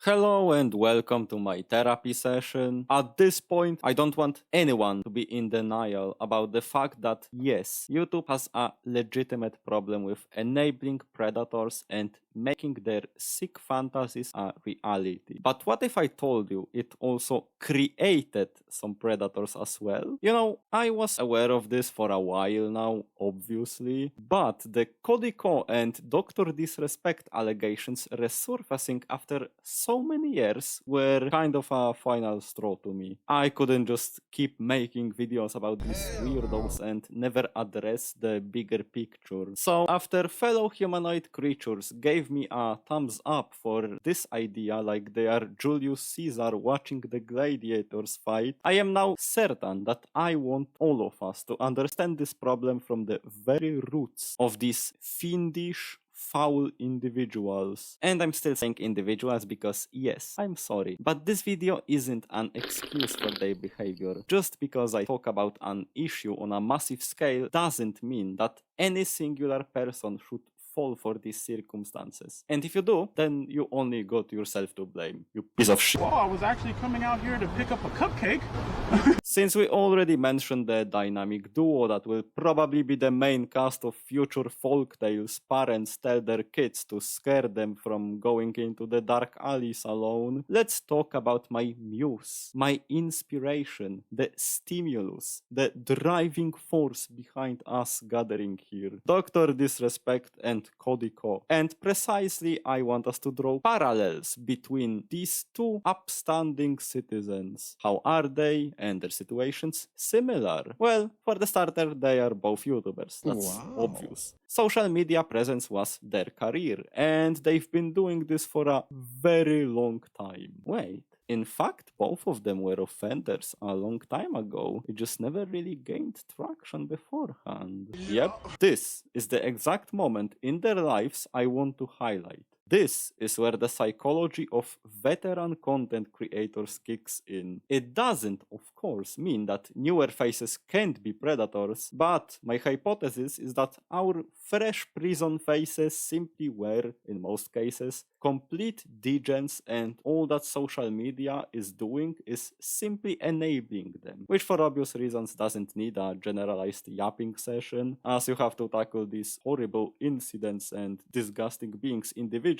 Hello and welcome to my therapy session. At this point, I don't want anyone to be in denial about the fact that yes, YouTube has a legitimate problem with enabling predators and making their sick fantasies a reality. But what if I told you it also created some predators as well? You know, I was aware of this for a while now, obviously, but the Codico and Dr. Disrespect allegations resurfacing after so many years were kind of a final straw to me. I couldn't just keep making videos about these weirdos and never address the bigger picture. So after fellow humanoid creatures gave me a thumbs up for this idea like they are Julius Caesar watching the gladiators fight, I am now certain that I want all of us to understand this problem from the very roots of these fiendish, foul individuals. And I'm still saying individuals because yes, I'm sorry, but this video isn't an excuse for their behavior. Just because I talk about an issue on a massive scale doesn't mean that any singular person should fall for these circumstances. And if you do, then you only got yourself to blame, you piece of shit. Oh, I was actually coming out here to pick up a cupcake. Since we already mentioned the dynamic duo that will probably be the main cast of future folk tales parents tell their kids to scare them from going into the dark alleys alone, let's talk about my muse, my inspiration, the stimulus, the driving force behind us gathering here. Dr. Disrespect and Codico. And precisely I want us to draw parallels between these two upstanding citizens. How are they and their situations similar? Well, for the starter, they are both YouTubers. That's obvious. Social media presence was their career, and they've been doing this for a very long time. Wait. In fact, both of them were offenders a long time ago. It just never really gained traction beforehand. Yep, this is the exact moment in their lives I want to highlight. This is where the psychology of veteran content creators kicks in. It doesn't, of course, mean that newer faces can't be predators, but my hypothesis is that our fresh prison faces simply were, in most cases, complete degens, and all that social media is doing is simply enabling them, which for obvious reasons doesn't need a generalized yapping session, as you have to tackle these horrible incidents and disgusting beings individually,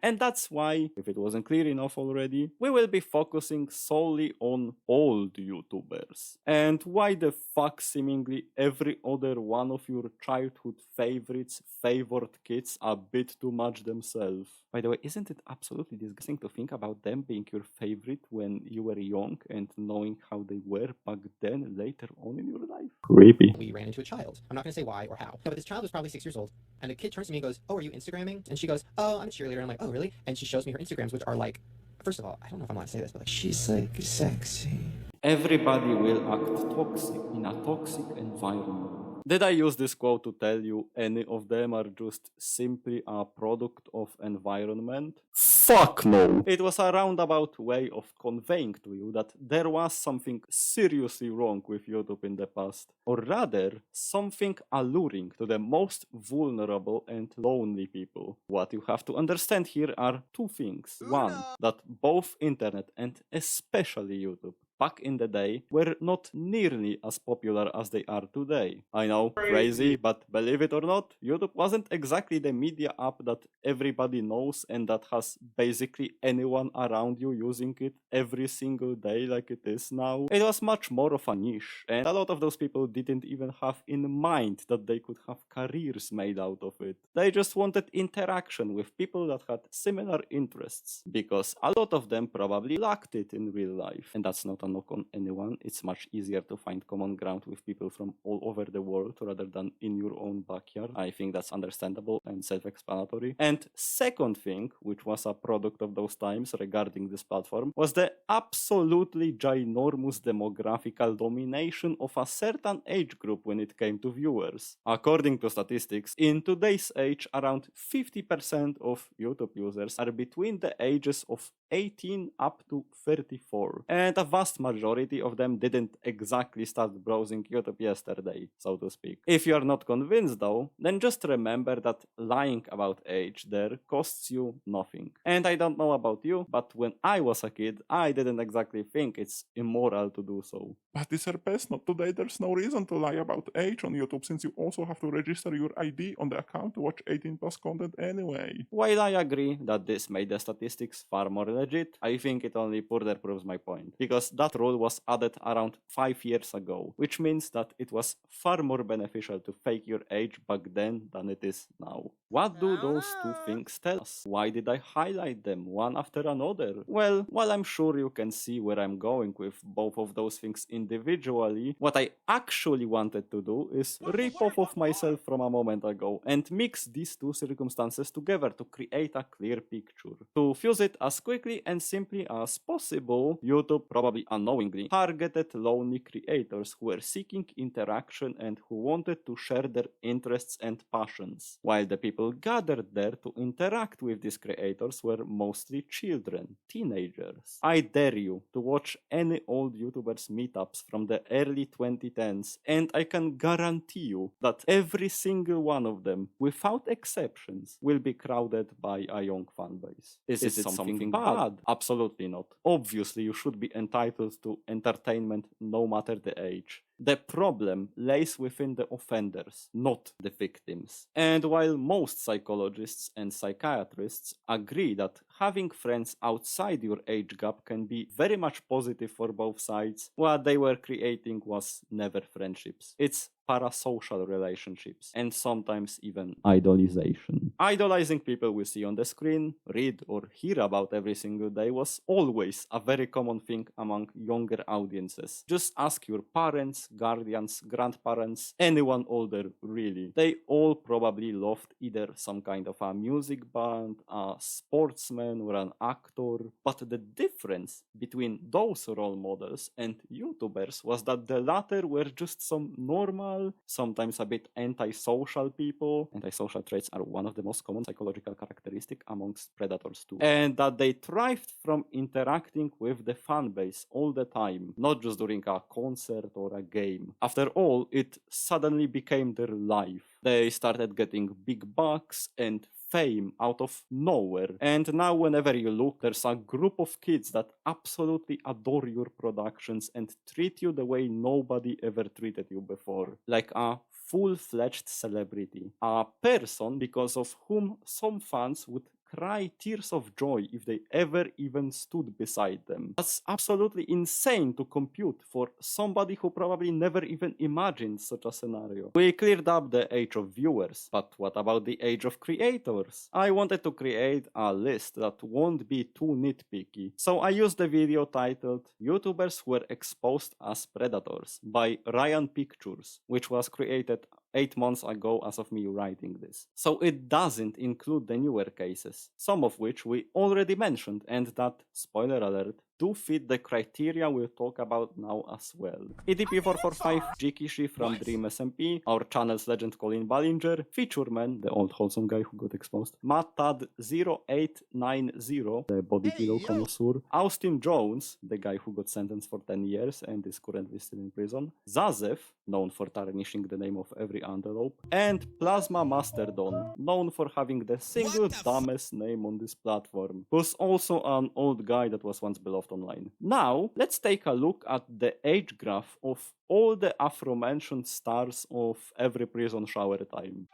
and that's why, if it wasn't clear enough already, we will be focusing solely on old YouTubers. And why the fuck seemingly every other one of your childhood favorites favored kids a bit too much themselves? By the way, isn't it absolutely disgusting to think about them being your favorite when you were young and knowing how they were back then later on in your life? Creepy. We ran into a child. I'm not going to say why or how. No, but this child was probably 6 years old. And a kid turns to me and goes, "Oh, are you Instagramming?" And she goes, "Oh, I'm a cheerleader." And I'm like, "Oh, really?" And she shows me her Instagrams, which are like, first of all, I don't know if I'm allowed to say this, but like, she's like sexy. Everybody will act toxic in a toxic environment. Did I use this quote to tell you any of them are just simply a product of environment? Fuck no! It was a roundabout way of conveying to you that there was something seriously wrong with YouTube in the past. Or rather, something alluring to the most vulnerable and lonely people. What you have to understand here are two things. One, that both internet and especially YouTube back in the day were not nearly as popular as they are today. I know, crazy, but believe it or not, YouTube wasn't exactly the media app that everybody knows and that has basically anyone around you using it every single day like it is now. It was much more of a niche, and a lot of those people didn't even have in mind that they could have careers made out of it. They just wanted interaction with people that had similar interests, because a lot of them probably lacked it in real life. And that's not a knock on anyone. It's much easier to find common ground with people from all over the world rather than in your own backyard. I think that's understandable and self-explanatory. And second thing, which was a product of those times regarding this platform, was the absolutely ginormous demographical domination of a certain age group when it came to viewers. According to statistics, in today's age, around 50% of YouTube users are between the ages of 18 up to 34. And a vast majority of them didn't exactly start browsing YouTube yesterday, so to speak. If you are not convinced though, then just remember that lying about age there costs you nothing. And I don't know about you, but when I was a kid, I didn't exactly think it's immoral to do so. But this RPS, not today, there's no reason to lie about age on YouTube since you also have to register your ID on the account to watch 18 plus content anyway. While I agree that this made the statistics far more legit, I think it only further proves my point, because that rule was added around 5 years ago, which means that it was far more beneficial to fake your age back then than it is now. What do those two things tell us? Why did I highlight them one after another? Well, while I'm sure you can see where I'm going with both of those things individually, what I actually wanted to do is rip off of myself from a moment ago and mix these two circumstances together to create a clear picture. To fuse it as quickly and simply as possible, YouTube, probably unknowingly, targeted lonely creators who were seeking interaction and who wanted to share their interests and passions, while the people gathered there to interact with these creators were mostly children, teenagers. I dare you to watch any old YouTubers meetups from the early 2010s, and I can guarantee you that every single one of them, without exceptions, will be crowded by a young fanbase. Is it something bad? Absolutely not. Obviously, you should be entitled to entertainment no matter the age. The problem lays within the offenders, not the victims. And while most psychologists and psychiatrists agree that having friends outside your age gap can be very much positive for both sides, what they were creating was never friendships. It's parasocial relationships, and sometimes even idolization. Idolizing people we see on the screen, read or hear about every single day was always a very common thing among younger audiences. Just ask your parents, guardians, grandparents, anyone older really. They all probably loved either some kind of a music band, a sportsman or an actor, but the difference between those role models and YouTubers was that the latter were just some normal, sometimes a bit antisocial people. Antisocial traits are one of the most common psychological characteristics amongst predators too. And that they thrived from interacting with the fan base all the time, not just during a concert or a game. After all, it suddenly became their life. They started getting big bucks and fame out of nowhere. And now whenever you look, there's a group of kids that absolutely adore your productions and treat you the way nobody ever treated you before. Like a full-fledged celebrity. A person because of whom some fans would cry tears of joy if they ever even stood beside them. That's absolutely insane to compute for somebody who probably never even imagined such a scenario. We cleared up the age of viewers, but what about the age of creators? I wanted to create a list that won't be too nitpicky, so I used the video titled YouTubers Who Were Exposed as Predators by Ryan Pictures, which was created 8 months ago as of me writing this. So it doesn't include the newer cases, some of which we already mentioned and that, spoiler alert, do fit the criteria we'll talk about now as well. EDP445, Jikishi from Dream SMP, our channel's legend Colin Ballinger, Featureman, the old wholesome guy who got exposed, Matad0890, the body pillow connoisseur, Austin Jones, the guy who got sentenced for 10 years and is currently still in prison, Zazev, known for tarnishing the name of every antelope, and Plasma Masterdon, known for having the single dumbest name on this platform, who's also an old guy that was once beloved online. Now, let's take a look at the age graph of all the aforementioned stars of every prison shower time.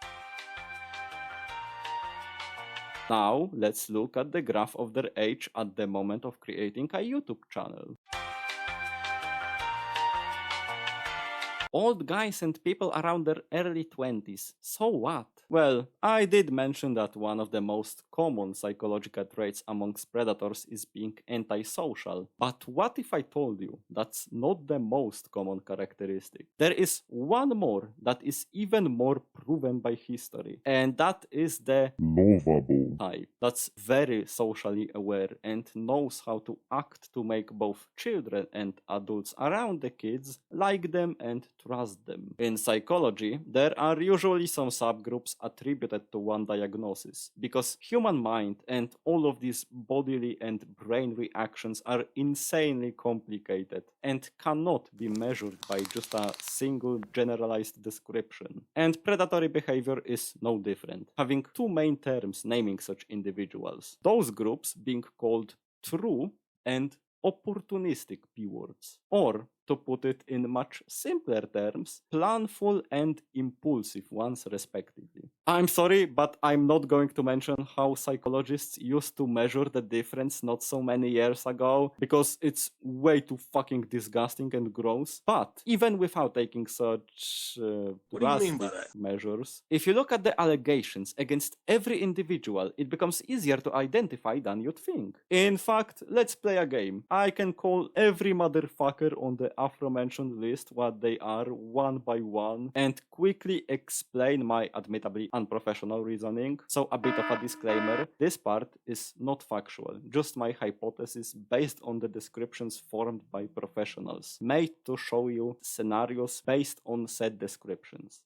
Now, let's look at the graph of their age at the moment of creating a YouTube channel. Old guys and people around their early 20s. So what? Well, I did mention that one of the most common psychological traits amongst predators is being antisocial. But what if I told you that's not the most common characteristic? There is one more that is even more proven by history, and that is the lovable type. That's very socially aware and knows how to act to make both children and adults around the kids like them and trust them. In psychology, there are usually some subgroups attributed to one diagnosis, because human mind and all of these bodily and brain reactions are insanely complicated and cannot be measured by just a single generalized description. And predatory behavior is no different, having two main terms naming such individuals. Those groups being called true and opportunistic P-words, or to put it in much simpler terms, planful and impulsive ones respectively. I'm sorry, but I'm not going to mention how psychologists used to measure the difference not so many years ago, because it's way too fucking disgusting and gross. But even without taking such drastic measures, if you look at the allegations against every individual, it becomes easier to identify than you'd think. In fact, let's play a game. I can call every motherfucker on the aforementioned list what they are one by one and quickly explain my admittedly unprofessional reasoning. So a bit of a disclaimer, this part is not factual, just my hypothesis based on the descriptions formed by professionals, made to show you scenarios based on said descriptions.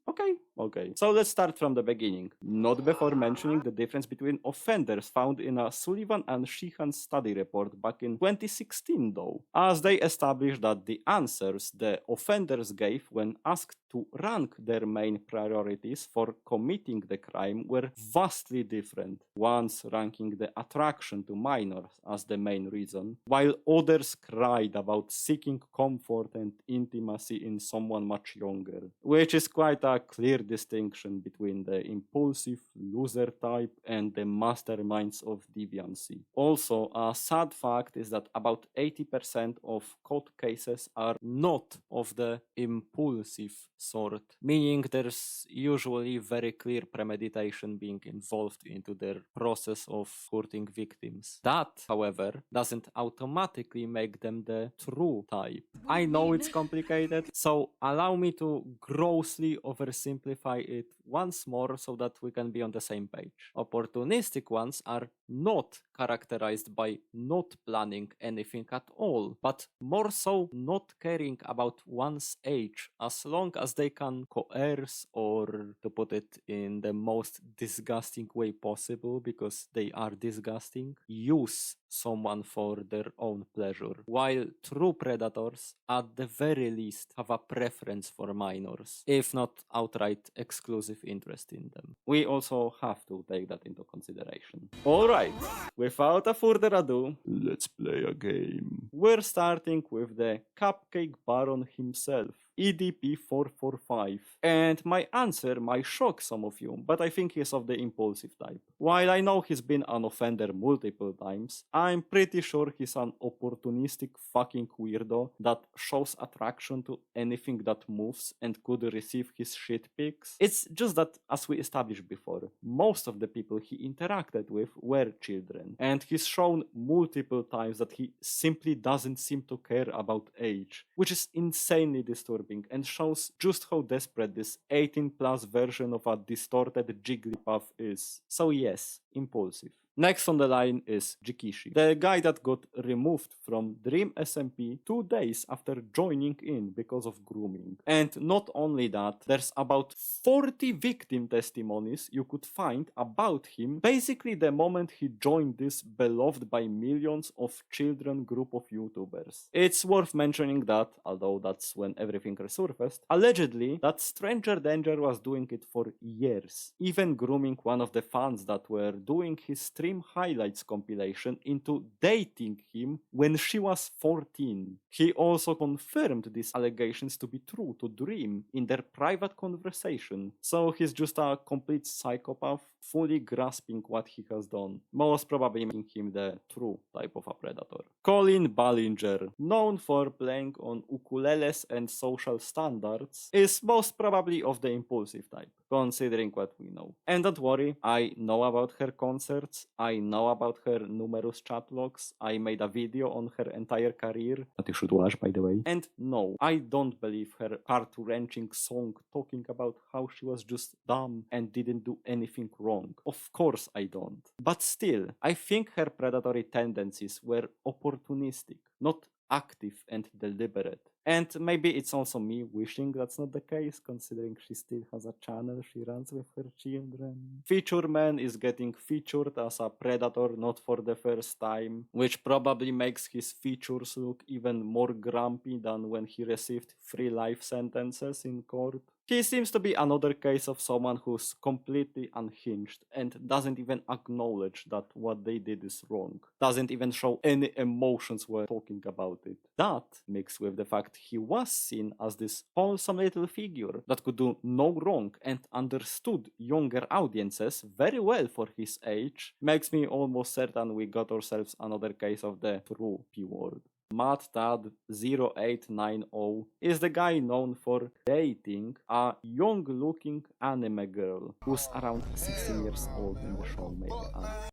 Okay, so let's start from the beginning, not before mentioning the difference between offenders found in a Sullivan and Sheehan study report back in 2016 though, as they established that the answers the offenders gave when asked to rank their main priorities for committing the crime were vastly different, ones ranking the attraction to minors as the main reason, while others cried about seeking comfort and intimacy in someone much younger, which is quite a clear distinction between the impulsive loser type and the masterminds of deviancy. Also, a sad fact is that about 80% of court cases are not of the impulsive sort, meaning there's usually very clear premeditation being involved into their process of hurting victims. That, however, doesn't automatically make them the true type. I know it's complicated, so allow me to grossly oversimplify it once more so that we can be on the same page. Opportunistic ones are not characterized by not planning anything at all, but more so not caring about one's age as long as they can coerce, or to put it in the most disgusting way possible because they are disgusting, use someone for their own pleasure, while true predators at the very least have a preference for minors, if not outright exclusive interest in them. We also have to take that into consideration. Alright, without a further ado, Let's play a game. we're starting with the Cupcake Baron himself, EDP445. And my answer might shock some of you, but I think he's of the impulsive type. While I know he's been an offender multiple times, I'm pretty sure he's an opportunistic fucking weirdo that shows attraction to anything that moves and could receive his shit pics. It's just that, as we established before, most of the people he interacted with were children, and he's shown multiple times that he simply doesn't seem to care about age, which is insanely disturbing and shows just how desperate this 18+ version of a distorted Jigglypuff is. So yes, impulsive. Next on the line is Jikishi, the guy that got removed from Dream SMP 2 days after joining in because of grooming. And not only that, there's about 40 victim testimonies you could find about him basically the moment he joined this beloved by millions of children group of YouTubers. It's worth mentioning that, although that's when everything resurfaced, allegedly that Stranger Danger was doing it for years, even grooming one of the fans that were doing his stream highlights compilation into dating him when she was 14. He also confirmed these allegations to be true to Dream in their private conversation, so he's just a complete psychopath, fully grasping what he has done, most probably making him the true type of a predator. Colin Ballinger, known for playing on ukuleles and social standards, is most probably of the impulsive type, considering what we know. And don't worry, I know about her concerts, I know about her numerous chat logs, I made a video on her entire career, that you should watch by the way. And no, I don't believe her heart-wrenching song talking about how she was just dumb and didn't do anything wrong. Of course I don't. But still, I think her predatory tendencies were opportunistic, not active and deliberate. And maybe it's also me wishing that's not the case, considering she still has a channel she runs with her children. Feature Man is getting featured as a predator not for the first time, which probably makes his features look even more grumpy than when he received 3 life sentences in court. He seems to be another case of someone who's completely unhinged and doesn't even acknowledge that what they did is wrong. Doesn't even show any emotions when talking about it. That, mixed with the fact he was seen as this wholesome little figure that could do no wrong and understood younger audiences very well for his age, makes me almost certain we got ourselves another case of the true P-word. MattTad0890 is the guy known for dating a young-looking anime girl who's around 16 years old in the show, maybe,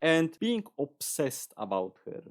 and being obsessed about her.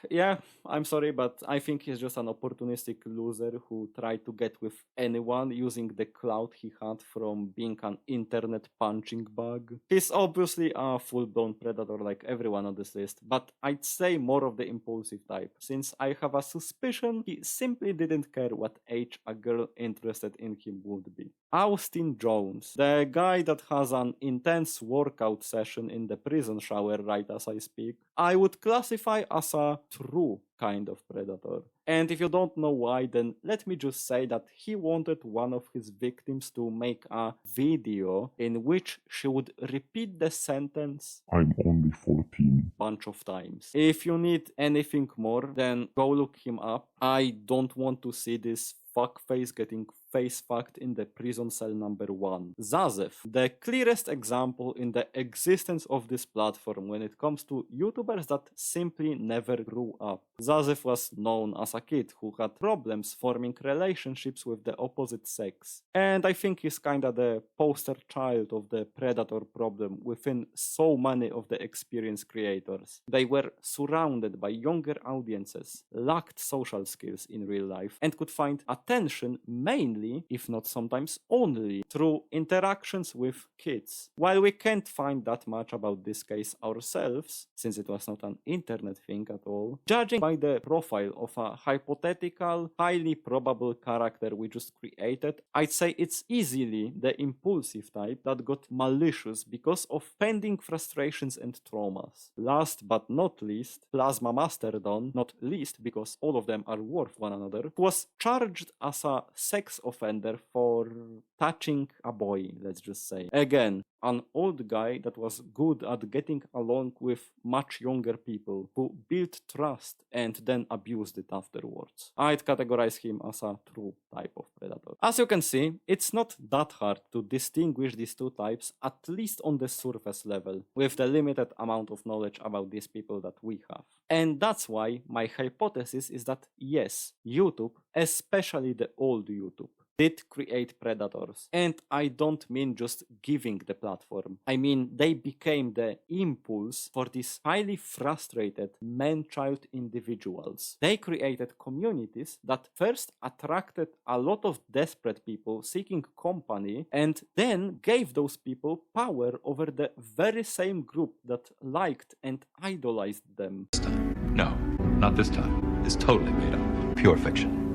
Yeah, I'm sorry, but I think he's just an opportunistic loser who tried to get with anyone using the clout he had from being an internet punching bag. He's obviously a full-blown predator like everyone on this list, but I'd say more of the impulsive type, since I have a suspicion he simply didn't care what age a girl interested in him would be. Austin Jones, the guy that has an intense workout session in the prison shower right as I speak, I would classify as a true kind of predator. And if you don't know why, then let me just say that he wanted one of his victims to make a video in which she would repeat the sentence I'm only 14. bunch of times. If you need anything more, then go look him up. I don't want to see this fuckface getting face fucked in the prison cell number 1. Zazev, the clearest example in the existence of this platform when it comes to YouTubers that simply never grew up. Zazev was known as a kid who had problems forming relationships with the opposite sex. And I think he's kinda the poster child of the predator problem within so many of the experienced creators. They were surrounded by younger audiences, lacked social skills in real life, and could find attention mainly, if not sometimes only, through interactions with kids. While we can't find that much about this case ourselves, since it was not an internet thing at all, judging by the profile of a hypothetical, highly probable character we just created, I'd say it's easily the impulsive type that got malicious because of pending frustrations and traumas. Last but not least, Plasma Masterdon, not least because all of them are worth one another, was charged as a sex offender for touching a boy, let's just say. Again, an old guy that was good at getting along with much younger people who built trust and then abused it afterwards. I'd categorize him as a true type of predator. As you can see, it's not that hard to distinguish these two types, at least on the surface level, with the limited amount of knowledge about these people that we have. And that's why my hypothesis is that yes, YouTube, especially the old YouTube, did create predators. And I don't mean just giving the platform. I mean they became the impulse for these highly frustrated man-child individuals. They created communities that first attracted a lot of desperate people seeking company and then gave those people power over the very same group that liked and idolized them. No, not this time. It's totally made up. Pure fiction.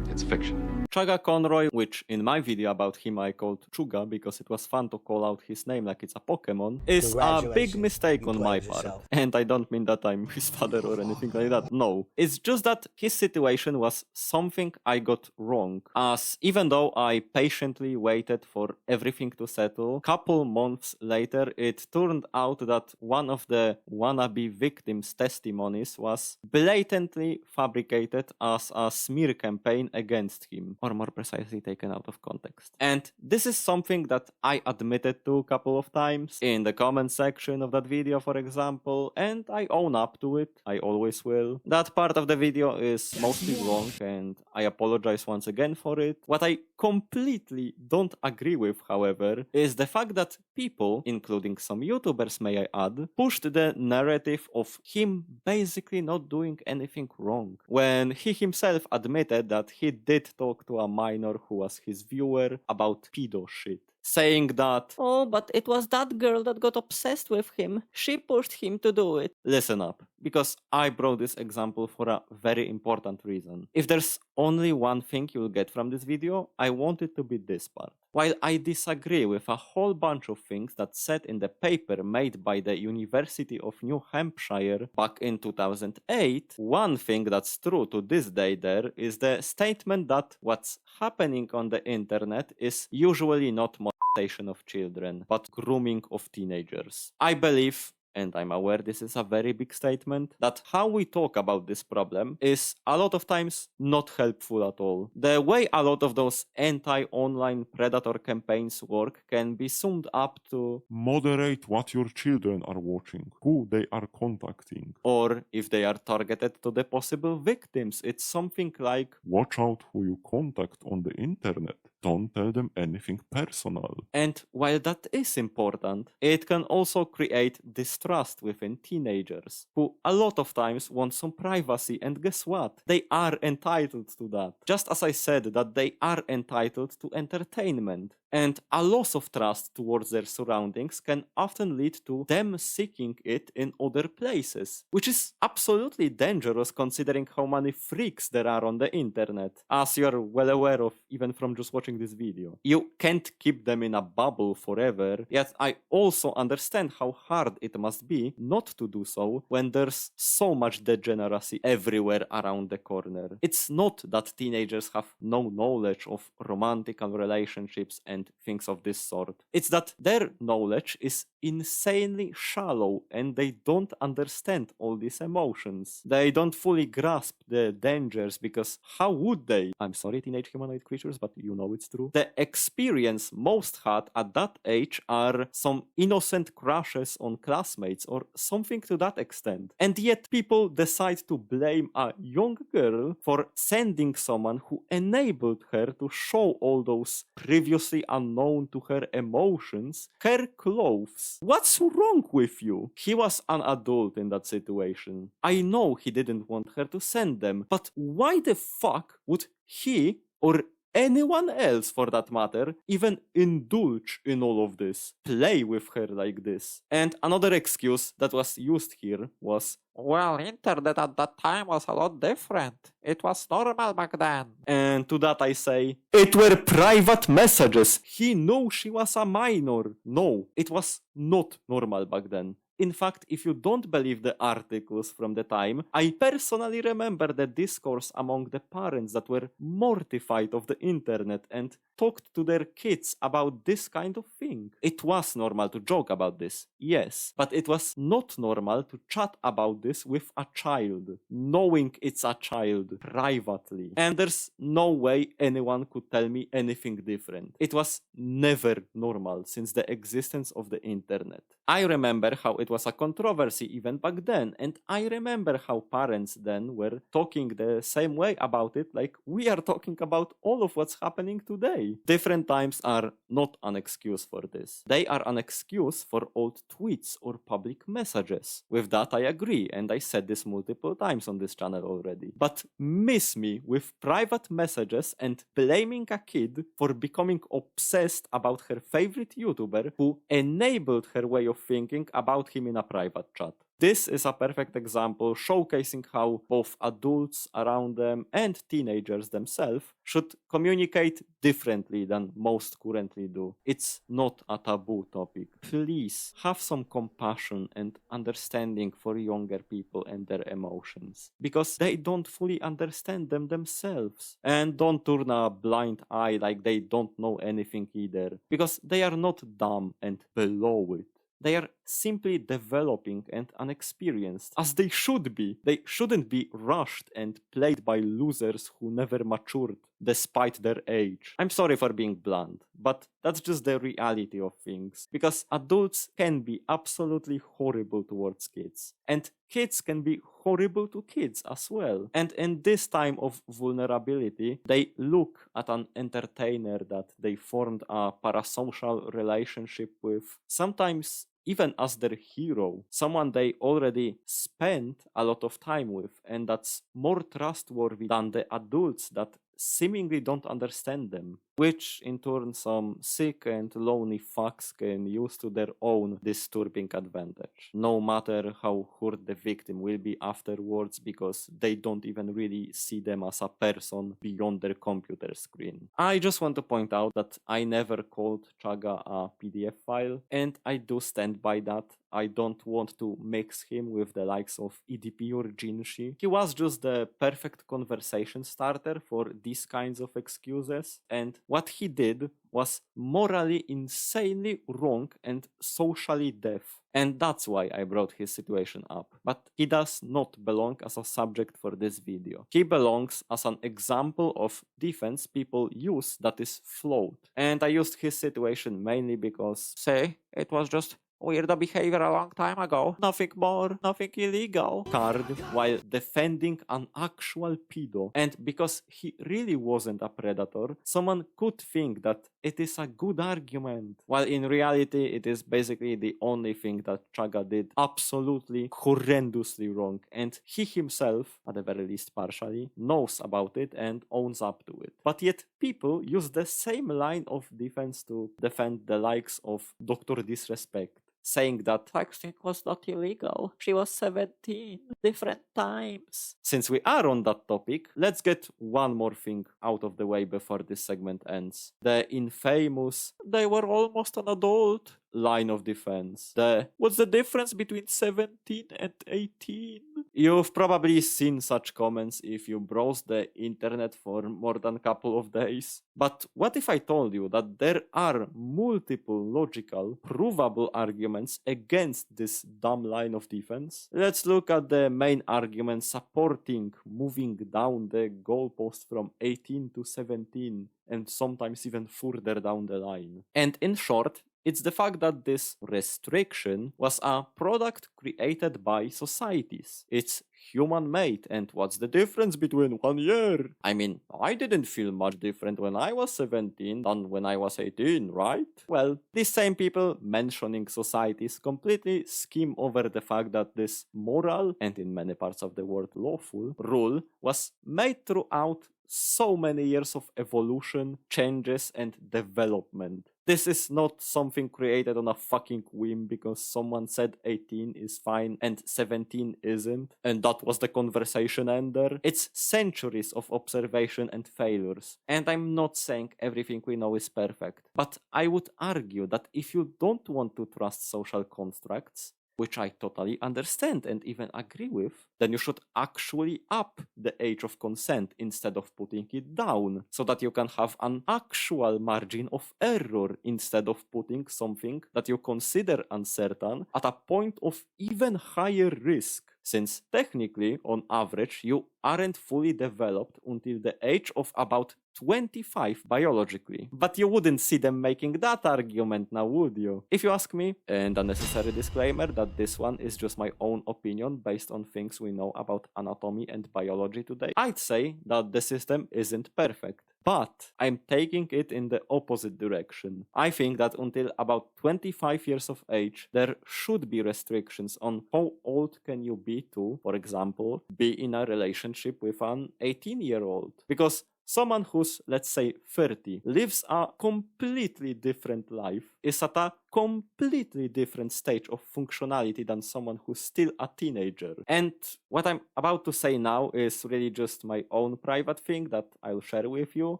It's fiction. Chaga Conroy, which in my video about him I called Chuga because it was fun to call out his name like it's a Pokemon, is a big mistake on my part. And I don't mean that I'm his father or anything like that, no. It's just that his situation was something I got wrong, as even though I patiently waited for everything to settle, couple months later it turned out that one of the wannabe victims' testimonies was blatantly fabricated as a smear campaign against him. Or more precisely taken out of context. And this is something that I admitted to a couple of times in the comment section of that video, for example, and I own up to it. I always will. That part of the video is mostly wrong and I apologize once again for it. What I completely don't agree with, however, is the fact that people, including some YouTubers may I add, pushed the narrative of him basically not doing anything wrong, when he himself admitted that he did talk to a minor who was his viewer about pedo shit. Saying that, oh, but it was that girl that got obsessed with him. She pushed him to do it. Listen up. because I brought this example for a very important reason. If there's only one thing you'll get from this video, I want it to be this part. While I disagree with a whole bunch of things that's said in the paper made by the University of New Hampshire back in 2008, one thing that's true to this day there is the statement that what's happening on the internet is usually not molestation of children, but grooming of teenagers. I believe, and I'm aware this is a very big statement, that how we talk about this problem is a lot of times not helpful at all. The way a lot of those anti-online predator campaigns work can be summed up to Moderate what your children are watching, who they are contacting. or if they are targeted to the possible victims, it's something like Watch out who you contact on the internet. Don't tell them anything personal. And while that is important, it can also create distrust within teenagers, who a lot of times want some privacy, and guess what? They are entitled to that. Just as I said that they are entitled to entertainment. And a loss of trust towards their surroundings can often lead to them seeking it in other places, which is absolutely dangerous considering how many freaks there are on the internet, as you're well aware of even from just watching this video. You can't keep them in a bubble forever, yet I also understand how hard it must be not to do so when there's so much degeneracy everywhere around the corner. It's not that teenagers have no knowledge of romantic relationships and things of this sort. It's that their knowledge is insanely shallow and they don't understand all these emotions. They don't fully grasp the dangers because how would they? I'm sorry, teenage humanoid creatures, but you know it's true. The experience most had at that age are some innocent crushes on classmates or something to that extent. And yet people decide to blame a young girl for sending someone who enabled her to show all those previously unknown to her emotions her clothes. What's wrong with you? He was an adult in that situation. I know he didn't want her to send them, but why the fuck would he or anyone else for that matter even indulge in all of this, play with her like this? And another excuse that was used here was, well, internet at that time was a lot different. It was normal back then. And to that I say, it were private messages. He knew she was a minor. No, it was not normal back then. In fact, if you don't believe the articles from the time, I personally remember the discourse among the parents that were mortified of the internet and talked to their kids about this kind of thing. It was normal to joke about this, yes, but it was not normal to chat about this with a child, knowing it's a child privately. And there's no way anyone could tell me anything different. It was never normal since the existence of the internet. I remember how it was a controversy even back then, and I remember how parents then were talking the same way about it like we are talking about all of what's happening today. Different times are not an excuse for this. They are an excuse for old tweets or public messages. With that I agree, and I said this multiple times on this channel already. But miss me with private messages and blaming a kid for becoming obsessed about her favorite YouTuber who enabled her way of thinking about him in a private chat. This is a perfect example showcasing how both adults around them and teenagers themselves should communicate differently than most currently do. It's not a taboo topic. Please have some compassion and understanding for younger people and their emotions, because they don't fully understand them themselves. And don't turn a blind eye like they don't know anything either, because they are not dumb and below it. They are simply developing and unexperienced, as they should be. They shouldn't be rushed and played by losers who never matured, despite their age. I'm sorry for being blunt, but that's just the reality of things. Because adults can be absolutely horrible towards kids, and kids can be horrible to kids as well. And in this time of vulnerability, they look at an entertainer that they formed a parasocial relationship with, sometimes even as their hero, someone they already spent a lot of time with, and that's more trustworthy than the adults that seemingly don't understand them, which in turn some sick and lonely fucks can use to their own disturbing advantage, no matter how hurt the victim will be afterwards, because they don't even really see them as a person beyond their computer screen. I just want to point out that I never called Chaga a PDF file, and I do stand by that. I don't want to mix him with the likes of EDP or Jinshi. He was just the perfect conversation starter for these kinds of excuses, and what he did was morally insanely wrong and socially deaf. And that's why I brought his situation up. But he does not belong as a subject for this video. He belongs as an example of defense people use that is flawed. And I used his situation mainly because, say, it was just weird behavior a long time ago. Nothing more, nothing illegal. Card while defending an actual pedo. And because he really wasn't a predator, someone could think that it is a good argument. While in reality, it is basically the only thing that Chaga did absolutely horrendously wrong. And he himself, at the very least partially, knows about it and owns up to it. But yet people use the same line of defense to defend the likes of Dr. Disrespect, saying that texting was not illegal. She was 17. Different times. Since we are on that topic, let's get one more thing out of the way before this segment ends. The infamous, they were almost an adult line of defense. What's the difference between 17 and 18? You've probably seen such comments if you browse the internet for more than a couple of days. But what if I told you that there are multiple logical, provable arguments against this dumb line of defense? Let's look at the main argument supporting moving down the goalpost from 18 to 17 and sometimes even further down the line. And in short, it's the fact that this restriction was a product created by societies. It's human-made, and what's the difference between 1 year? I mean, I didn't feel much different when I was 17 than when I was 18, right? Well, these same people mentioning societies completely skim over the fact that this moral, and in many parts of the world lawful, rule was made throughout so many years of evolution, changes, and development. This is not something created on a fucking whim because someone said 18 is fine and 17 isn't, and that was the conversation ender. It's centuries of observation and failures. And I'm not saying everything we know is perfect, but I would argue that if you don't want to trust social constructs, which I totally understand and even agree with, then you should actually up the age of consent instead of putting it down, so that you can have an actual margin of error instead of putting something that you consider uncertain at a point of even higher risk. Since technically, on average, you aren't fully developed until the age of about 25 biologically. But you wouldn't see them making that argument now, would you? If you ask me, and a necessary disclaimer that this one is just my own opinion based on things we know about anatomy and biology today, I'd say that the system isn't perfect. But I'm taking it in the opposite direction. I think that until about 25 years of age, there should be restrictions on how old can you be to, for example, be in a relationship with an 18-year-old. Because someone who's, let's say, 30, lives a completely different life, is at a completely different stage of functionality than someone who's still a teenager. And what I'm about to say now is really just my own private thing that I'll share with you.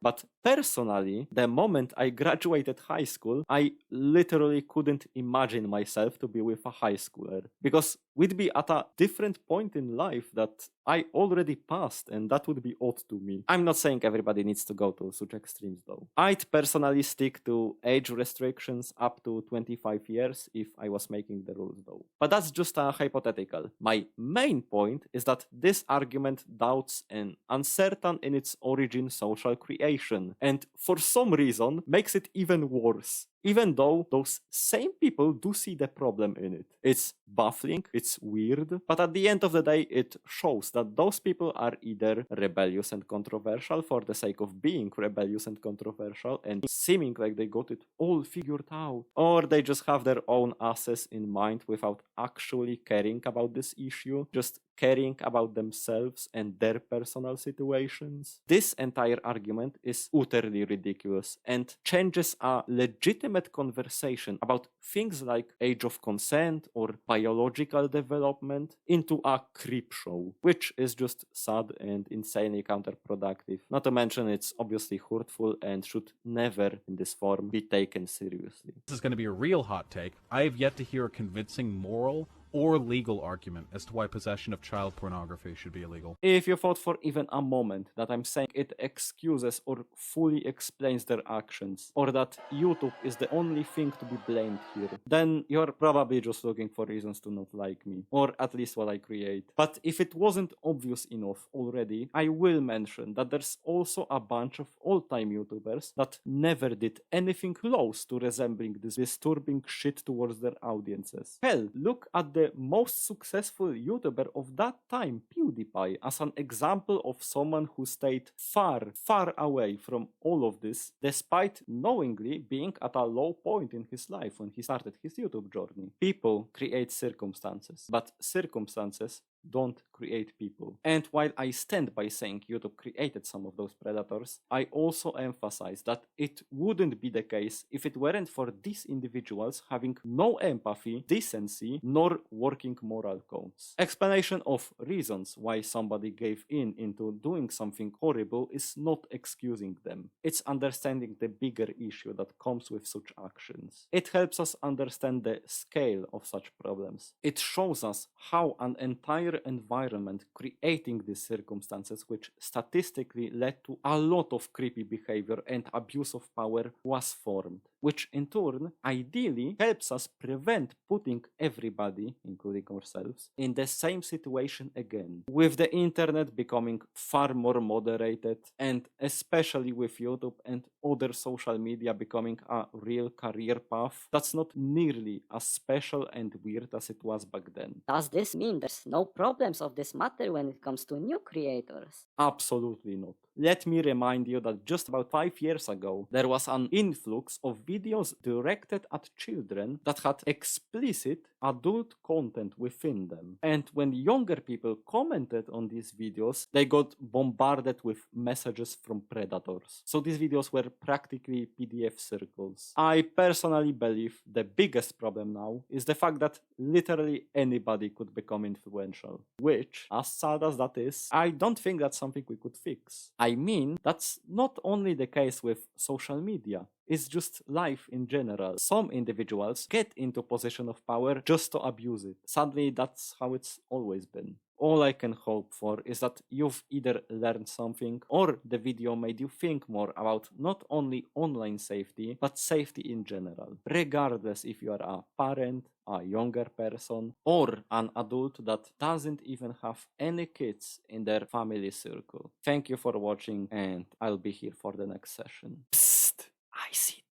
But personally, the moment I graduated high school, I literally couldn't imagine myself to be with a high schooler. Because we'd be at a different point in life that I already passed, and that would be odd to me. I'm not saying everybody needs to go to such extremes though. I'd personally stick to age restrictions up to 25 years if I was making the rules though. But that's just a hypothetical. My main point is that this argument doubts an uncertain in its origin social creation, and for some reason makes it even worse. Even though those same people do see the problem in it. It's baffling, it's weird, but at the end of the day, it shows that those people are either rebellious and controversial for the sake of being rebellious and controversial and seeming like they got it all figured out, or they just have their own asses in mind without actually caring about this issue, just caring about themselves and their personal situations. This entire argument is utterly ridiculous and changes a legitimate conversation about things like age of consent or biological development into a creep show, which is just sad and insanely counterproductive. Not to mention it's obviously hurtful and should never in this form be taken seriously. This is going to be a real hot take. I have yet to hear a convincing moral or legal argument as to why possession of child pornography should be illegal. If you thought for even a moment that I'm saying it excuses or fully explains their actions, or that YouTube is the only thing to be blamed here, then you're probably just looking for reasons to not like me, or at least what I create. But if it wasn't obvious enough already, I will mention that there's also a bunch of old-time YouTubers that never did anything close to resembling this disturbing shit towards their audiences. Hell, look at the most successful YouTuber of that time, PewDiePie, as an example of someone who stayed far, far away from all of this, despite knowingly being at a low point in his life when he started his YouTube journey. People create circumstances, but circumstances don't create people. And while I stand by saying YouTube created some of those predators, I also emphasize that it wouldn't be the case if it weren't for these individuals having no empathy, decency, nor working moral codes. Explanation of reasons why somebody gave in into doing something horrible is not excusing them. It's understanding the bigger issue that comes with such actions. It helps us understand the scale of such problems. It shows us how an entire environment creating these circumstances, which statistically led to a lot of creepy behavior and abuse of power, was formed, which in turn ideally helps us prevent putting everybody, including ourselves, in the same situation again. With the internet becoming far more moderated, and especially with YouTube and other social media becoming a real career path that's not nearly as special and weird as it was back then. Does this mean there's no problems of this matter when it comes to new creators? Absolutely not. Let me remind you that just about 5 years ago, there was an influx of videos directed at children that had explicit adult content within them. And when younger people commented on these videos, they got bombarded with messages from predators. So these videos were practically PDF circles. I personally believe the biggest problem now is the fact that literally anybody could become influential. Which, as sad as that is, I don't think that's something we could fix. I mean, that's not only the case with social media. It's just life in general. Some individuals get into position of power just to abuse it. Sadly, that's how it's always been. All I can hope for is that you've either learned something or the video made you think more about not only online safety, but safety in general. Regardless if you are a parent, a younger person, or an adult that doesn't even have any kids in their family circle. Thank you for watching, and I'll be here for the next session. Psst, I see